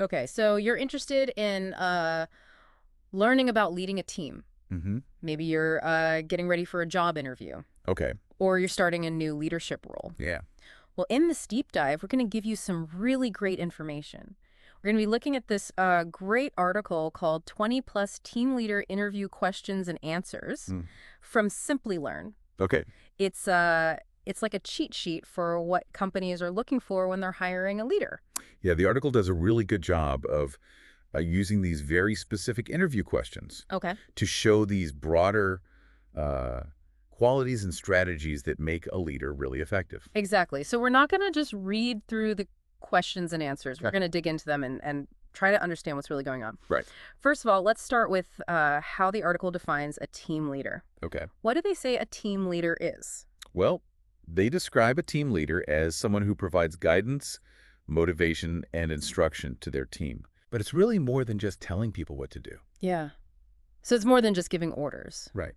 Okay, so you're interested in learning about leading a team. Mm-hmm. Maybe you're getting ready for a job interview, Okay. or you're starting a new leadership role. Yeah. Well, in this deep dive, we're going to give you some really great information. We're going to be looking at this great article called 20 Plus Team Leader Interview Questions and Answers Mm. from Simply Learn. Okay. It's like a cheat sheet for what companies are looking for when they're hiring a leader. Yeah, the article does a really good job of using these very specific interview questions Okay. to show these broader uh, qualities and strategies that make a leader really effective. Exactly. So we're not going to just read through the questions and answers. We're Okay. going to dig into them and try to understand what's really going on. Right. First of all, let's start with how the article defines a team leader. Okay. What do they say a team leader is? Well, they describe a team leader as someone who provides guidance, motivation, and instruction to their team. But it's really more than just telling people what to do. Yeah. So it's more than just giving orders. Right.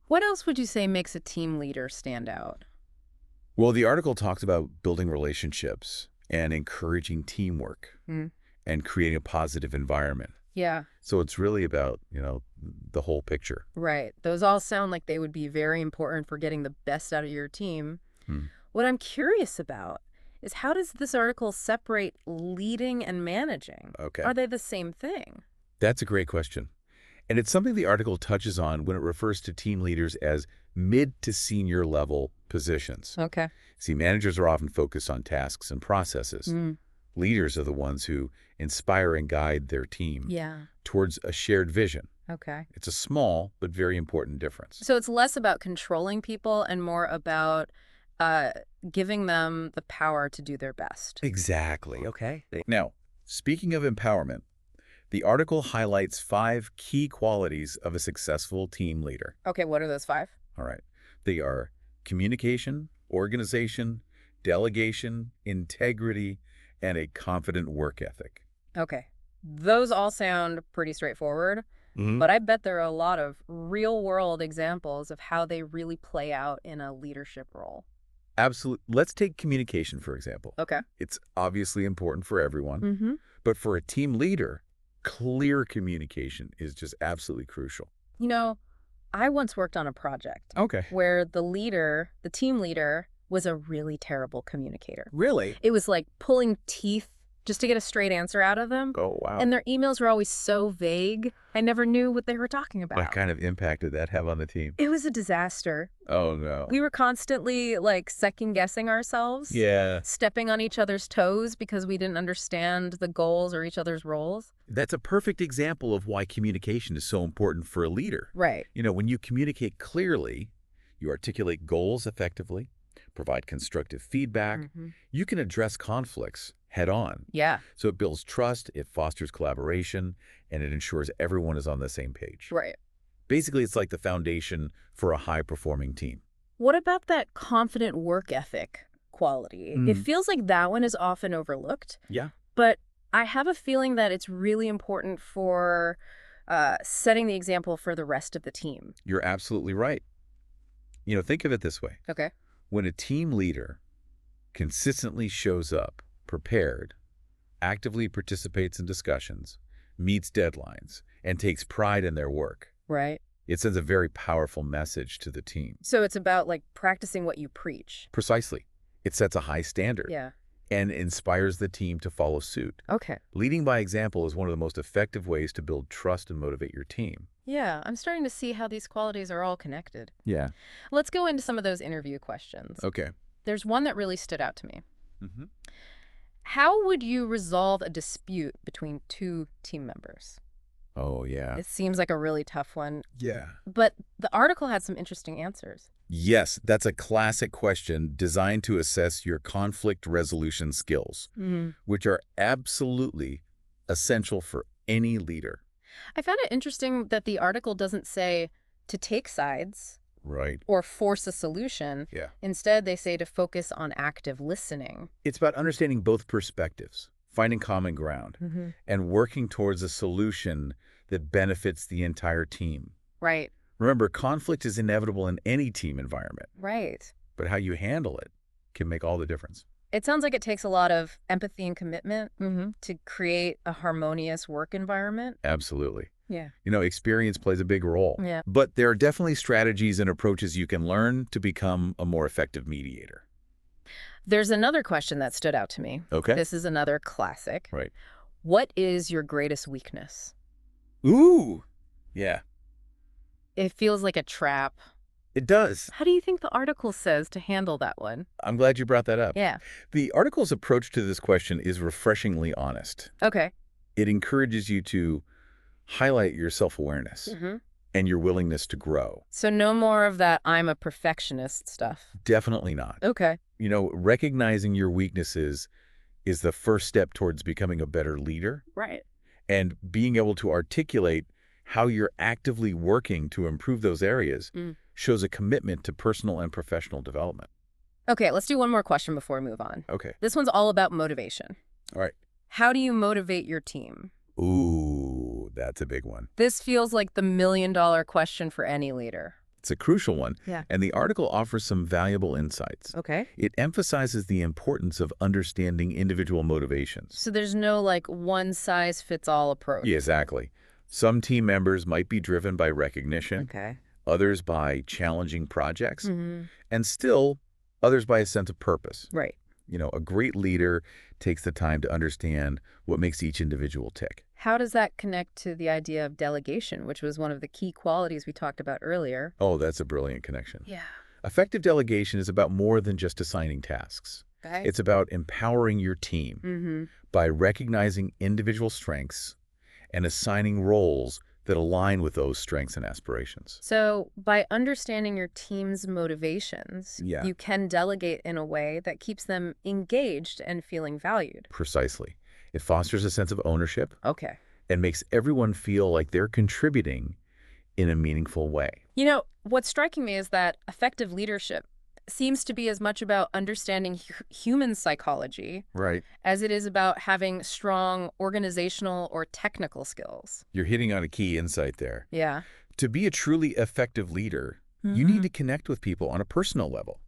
What else would you say makes a team leader stand out? Well, the article talks about building relationships and encouraging teamwork Mm. and creating a positive environment. Yeah, So it's really about, the whole picture. right. Those all sound like they would be very important for getting the best out of your team. Hmm. What I'm curious about is how does this article separate leading and managing? Okay. Are they the same thing? That's a great question. And it's something the article touches on when it refers to team leaders as mid to senior level positions. Okay. See, managers are often focused on tasks and processes. Mm. Leaders are the ones who inspire and guide their team Yeah. towards a shared vision. Okay. It's a small but very important difference. So it's less about controlling people and more about uh, giving them the power to do their best. Exactly. Okay. Now, speaking of empowerment, the article highlights 5 key qualities of a successful team leader. Okay, what are those 5? All right. They are communication, organization, delegation, integrity, and a confident work ethic. Okay. Those all sound pretty straightforward, but I bet there are a lot of real-world examples of how they really play out in a leadership role. Absolutely. Let's take communication, for example. Okay. It's obviously important for everyone, Mm-hmm. but for a team leader, clear communication is just absolutely crucial. You know, I once worked on a project Okay. where the team leader, was a really terrible communicator. Really? It was like pulling teeth just to get a straight answer out of them. Oh, wow. And their emails were always so vague. I never knew what they were talking about. What kind of impact did that have on the team? It was a disaster. Oh, no. We were constantly like second guessing ourselves. Yeah. Stepping on each other's toes because we didn't understand the goals or each other's roles. That's a perfect example of why communication is so important for a leader. Right. When you communicate clearly, you articulate goals effectively, provide constructive feedback, Mm-hmm. you can address conflicts head on. Yeah. So it builds trust, it fosters collaboration, and it ensures everyone is on the same page. Right. Basically, it's like the foundation for a high-performing team. What about that confident work ethic quality? It feels like that one is often overlooked, Yeah. but I have a feeling that it's really important for setting the example for the rest of the team. You're absolutely right. Think of it this way. Okay. When a team leader consistently shows up, prepared, actively participates in discussions, meets deadlines, and takes pride in their work, Right. it sends a very powerful message to the team. So it's about like practicing what you preach. Precisely. It sets a high standard Yeah. and inspires the team to follow suit. Okay. Leading by example is one of the most effective ways to build trust and motivate your team. Yeah, I'm starting to see how these qualities are all connected. Yeah. Let's go into some of those interview questions. Okay. There's one that really stood out to me. Mm-hmm. How would you resolve a dispute between two team members? Oh, yeah. It seems like a really tough one, Yeah. but the article had some interesting answers. Yes, that's a classic question designed to assess your conflict resolution skills, which are absolutely essential for any leader. I found it interesting that the article doesn't say to take sides Right. or force a solution. Yeah. Instead, they say to focus on active listening. It's about understanding both perspectives, finding common ground, and working towards a solution that benefits the entire team. Right. Remember, conflict is inevitable in any team environment, Right. but how you handle it can make all the difference. It sounds like it takes a lot of empathy and commitment to create a harmonious work environment. Absolutely. Yeah. Experience plays a big role. Yeah. But there are definitely strategies and approaches you can learn to become a more effective mediator. There's another question that stood out to me. Okay? This is another classic. Right. What is your greatest weakness? Ooh! Yeah, It feels like a trap. it does. How do you think the article says to handle that one? I'm glad you brought that up. Yeah. The article's approach to this question is refreshingly honest. Okay. It encourages you to highlight your self-awareness and your willingness to grow. So no more of that I'm a perfectionist stuff. Definitely not. Okay. Recognizing your weaknesses is the first step towards becoming a better leader, Right. and being able to articulate how you're actively working to improve those areas shows a commitment to personal and professional development. Okay, let's do one more question before we move on. Okay. This one's all about motivation. All right. How do you motivate your team? Ooh, that's a big one. This feels like the million-dollar question for any leader. It's a crucial one, Yeah. and the article offers some valuable insights. Okay. It emphasizes the importance of understanding individual motivations. So there's no one-size-fits-all approach. Yeah, exactly. Some team members might be driven by recognition, Okay. others by challenging projects, Mm-hmm. and still others by a sense of purpose. Right. A great leader takes the time to understand what makes each individual tick. How does that connect to the idea of delegation, which was one of the key qualities we talked about earlier? Oh, that's a brilliant connection. Yeah. Effective delegation is about more than just assigning tasks. Okay. It's about empowering your team by recognizing individual strengths and assigning roles that align with those strengths and aspirations. So by understanding your team's motivations, Yeah. you can delegate in a way that keeps them engaged and feeling valued. Precisely. It fosters a sense of ownership Okay. and makes everyone feel like they're contributing in a meaningful way. What's striking me is that effective leadership seems to be as much about understanding human psychology Right. as it is about having strong organizational or technical skills. You're hitting on a key insight there. Yeah. To be a truly effective leader, you need to connect with people on a personal level,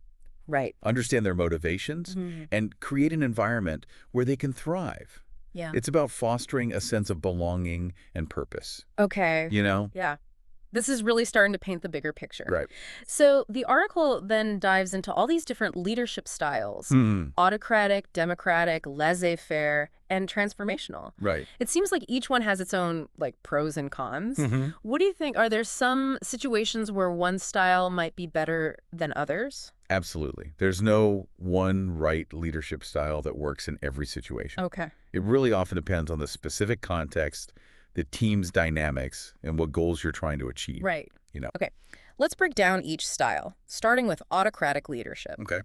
Right. understand their motivations, and create an environment where they can thrive. Yeah. It's about fostering a sense of belonging and purpose, Okay. Yeah. This is really starting to paint the bigger picture. Right. So the article then dives into all these different leadership styles, autocratic, democratic, laissez-faire, and transformational. Right. It seems like each one has its own pros and cons. What do you think? Are there some situations where one style might be better than others? Absolutely. There's no one right leadership style that works in every situation. Okay. It really often depends on the specific context, the team's dynamics, and what goals you're trying to achieve. Right. Okay. Let's break down each style, starting with autocratic leadership. Okay.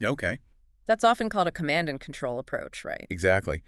Okay. That's often called a command and control approach, right? Exactly.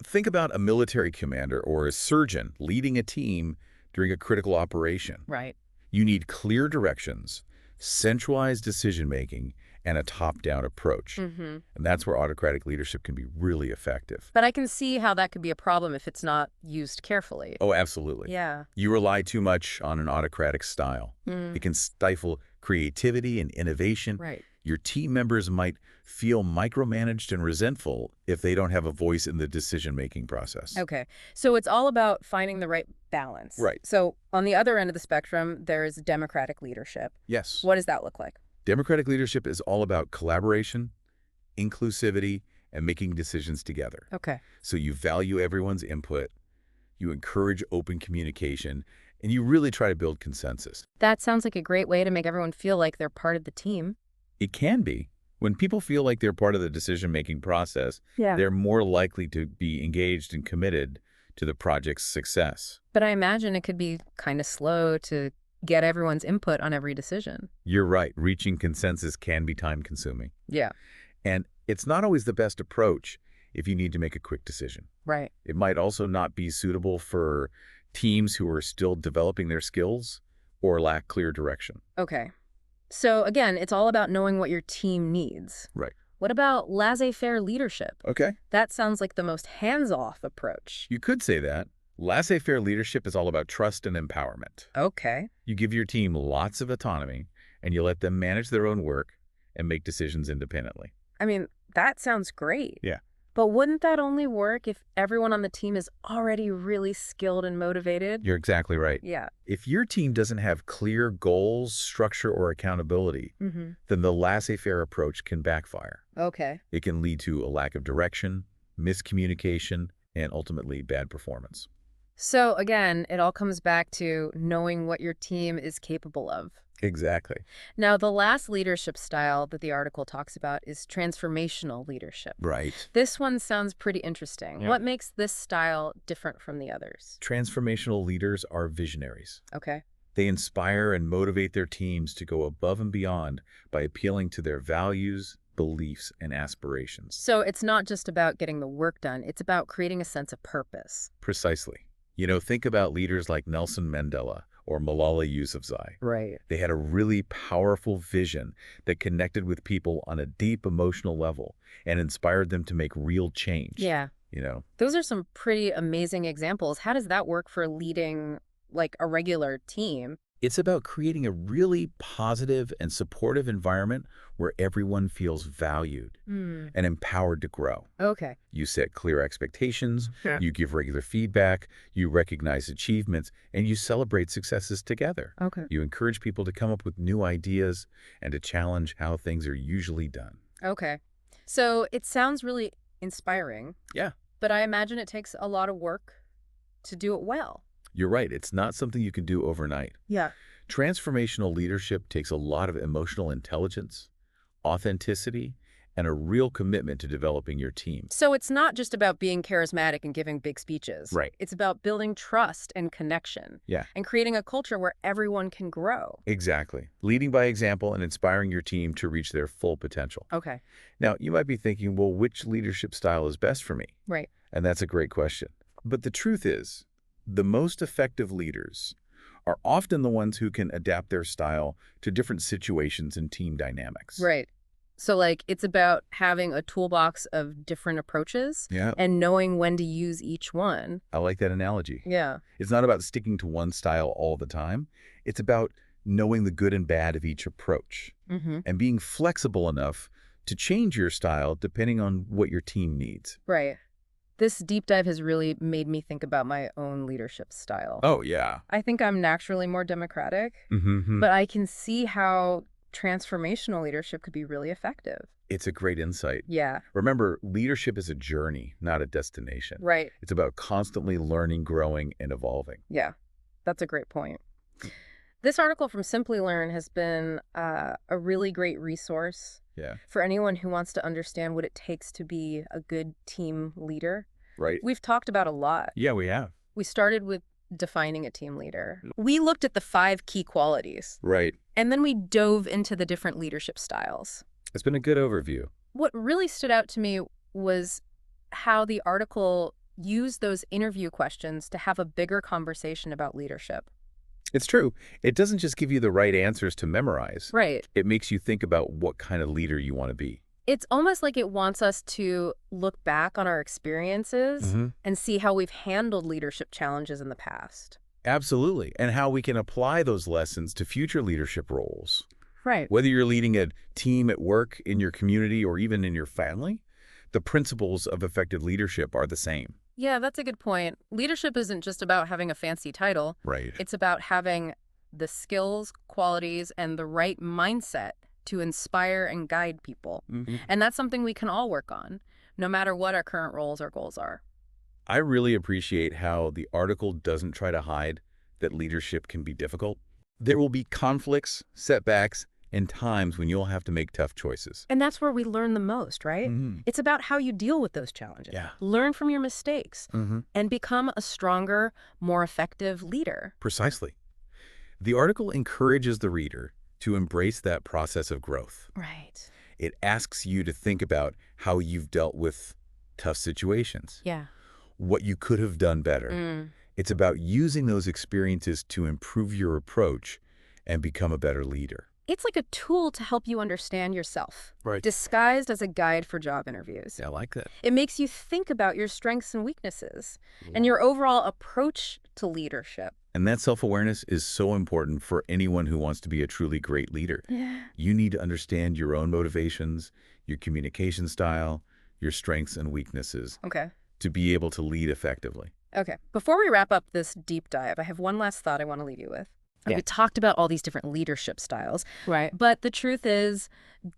Think about a military commander or a surgeon leading a team during a critical operation. Right. You need clear directions, centralized decision-making, and a top-down approach. And that's where autocratic leadership can be really effective. But I can see how that could be a problem if it's not used carefully. Oh, absolutely. Yeah. You rely too much on an autocratic style. It can stifle creativity and innovation. Right. Your team members might feel micromanaged and resentful if they don't have a voice in the decision-making process. Okay. So it's all about finding the right balance. Right. So on the other end of the spectrum, there's democratic leadership. Yes. What does that look like? Democratic leadership is all about collaboration, inclusivity, and making decisions together. Okay. So you value everyone's input, you encourage open communication, and you really try to build consensus. That sounds like a great way to make everyone feel like they're part of the team. It can be. When people feel like they're part of the decision-making process, they're more likely to be engaged and committed to the project's success. But I imagine it could be kind of slow to get everyone's input on every decision. You're right. Reaching consensus can be time-consuming. Yeah. And it's not always the best approach if you need to make a quick decision. Right. It might also not be suitable for teams who are still developing their skills or lack clear direction. Okay. So again, it's all about knowing what your team needs. Right. What about laissez-faire leadership? Okay. That sounds like the most hands-off approach. You could say that. Laissez-faire leadership is all about trust and empowerment. Okay. You give your team lots of autonomy, and you let them manage their own work and make decisions independently. I mean, That sounds great. Yeah. But wouldn't that only work if everyone on the team is already really skilled and motivated? You're exactly right. Yeah. If your team doesn't have clear goals, structure, or accountability, Mm-hmm. then the laissez-faire approach can backfire. Okay. It can lead to a lack of direction, miscommunication, and ultimately bad performance. So again, it all comes back to knowing what your team is capable of. Exactly. Now, the last leadership style that the article talks about is transformational leadership. Right. This one sounds pretty interesting. Yeah. What makes this style different from the others? Transformational leaders are visionaries. Okay. They inspire and motivate their teams to go above and beyond by appealing to their values, beliefs, and aspirations. So it's not just about getting the work done, it's about creating a sense of purpose. Precisely. Think about leaders like Nelson Mandela or Malala Yousafzai. Right. They had a really powerful vision that connected with people on a deep emotional level and inspired them to make real change. Yeah. You know, Those are some pretty amazing examples. How does that work for leading like a regular team? it's about creating a really positive and supportive environment where everyone feels valued Hmm. and empowered to grow. Okay. You set clear expectations, Yeah. you give regular feedback, you recognize achievements, and you celebrate successes together. Okay. You encourage people to come up with new ideas and to challenge how things are usually done. Okay. So it sounds really inspiring, Yeah, but I imagine it takes a lot of work to do it well. you're right. It's not something you can do overnight. Yeah. Transformational leadership takes a lot of emotional intelligence, authenticity, and a real commitment to developing your team. So it's not just about being charismatic and giving big speeches. Right. It's about building trust and connection Yeah, and creating a culture where everyone can grow. exactly. Leading by example and inspiring your team to reach their full potential. Okay. Now, you might be thinking, well, which leadership style is best for me? Right. And that's a great question. But the truth is, the most effective leaders are often the ones who can adapt their style to different situations and team dynamics. Right. So like it's about having a toolbox of different approaches Yeah, and knowing when to use each one. I like that analogy. Yeah. It's not about sticking to one style all the time. It's about knowing the good and bad of each approach Mm-hmm. and being flexible enough to change your style depending on what your team needs. Right. This deep dive has really made me think about my own leadership style. Oh, yeah. I think I'm naturally more democratic, Mm-hmm. but I can see how transformational leadership could be really effective. It's a great insight. Yeah, Remember, leadership is a journey, not a destination. right. It's about constantly learning, growing, and evolving. Yeah, that's a great point. This article from Simply Learn has been a really great resource Yeah. for anyone who wants to understand what it takes to be a good team leader. Right? We've talked about a lot. Yeah, we have. We started with defining a team leader. We looked at the 5 key qualities, Right. and then we dove into the different leadership styles. It's been a good overview. What really stood out to me was how the article used those interview questions to have a bigger conversation about leadership. It's true. It doesn't just give you the right answers to memorize. Right. It makes you think about what kind of leader you want to be. It's almost like it wants us to look back on our experiences and see how we've handled leadership challenges in the past. Absolutely. And how we can apply those lessons to future leadership roles. Right. Whether you're leading a team at work, in your community, or even in your family, the principles of effective leadership are the same. Yeah, that's a good point. Leadership isn't just about having a fancy title. Right. It's about having the skills, qualities, and the right mindset to inspire and guide people. And that's something we can all work on, no matter what our current roles or goals are. I really appreciate how the article doesn't try to hide that leadership can be difficult. There will be conflicts, setbacks, and times when you'll have to make tough choices. And that's where we learn the most, right? Mhm. It's about how you deal with those challenges. Yeah. Learn from your mistakes Mm-hmm. and become a stronger, more effective leader. Precisely. The article encourages the reader to embrace that process of growth. Right. It asks you to think about how you've dealt with tough situations, Yeah. what you could have done better. It's about using those experiences to improve your approach and become a better leader. It's like a tool to help you understand yourself, Right. disguised as a guide for job interviews. Yeah, I like that. It makes you think about your strengths and weaknesses and your overall approach to leadership. And that self-awareness is so important for anyone who wants to be a truly great leader. Yeah. You need to understand your own motivations, your communication style, your strengths and weaknesses Okay. to be able to lead effectively. Okay. Before we wrap up this deep dive, I have one last thought I want to leave you with. Yeah. We talked about all these different leadership styles, Right. but the truth is,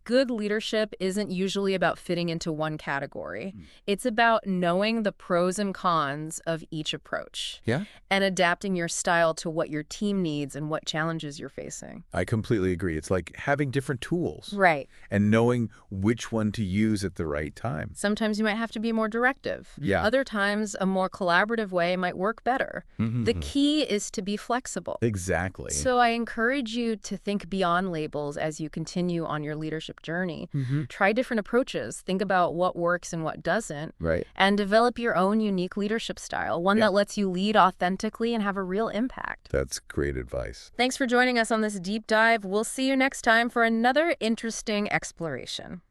good leadership isn't usually about fitting into one category. It's about knowing the pros and cons of each approach Yeah? and adapting your style to what your team needs and what challenges you're facing. I completely agree. It's like having different tools Right. and knowing which one to use at the right time. Sometimes you might have to be more directive. Yeah. Other times, a more collaborative way might work better. The key is to be flexible. Exactly. So I encourage you to think beyond labels as you continue on your leadership journey. Try different approaches. Think about what works and what doesn't. Right. And develop your own unique leadership style, one that lets you lead authentically and have a real impact. That's great advice. Thanks for joining us on this deep dive. We'll see you next time for another interesting exploration.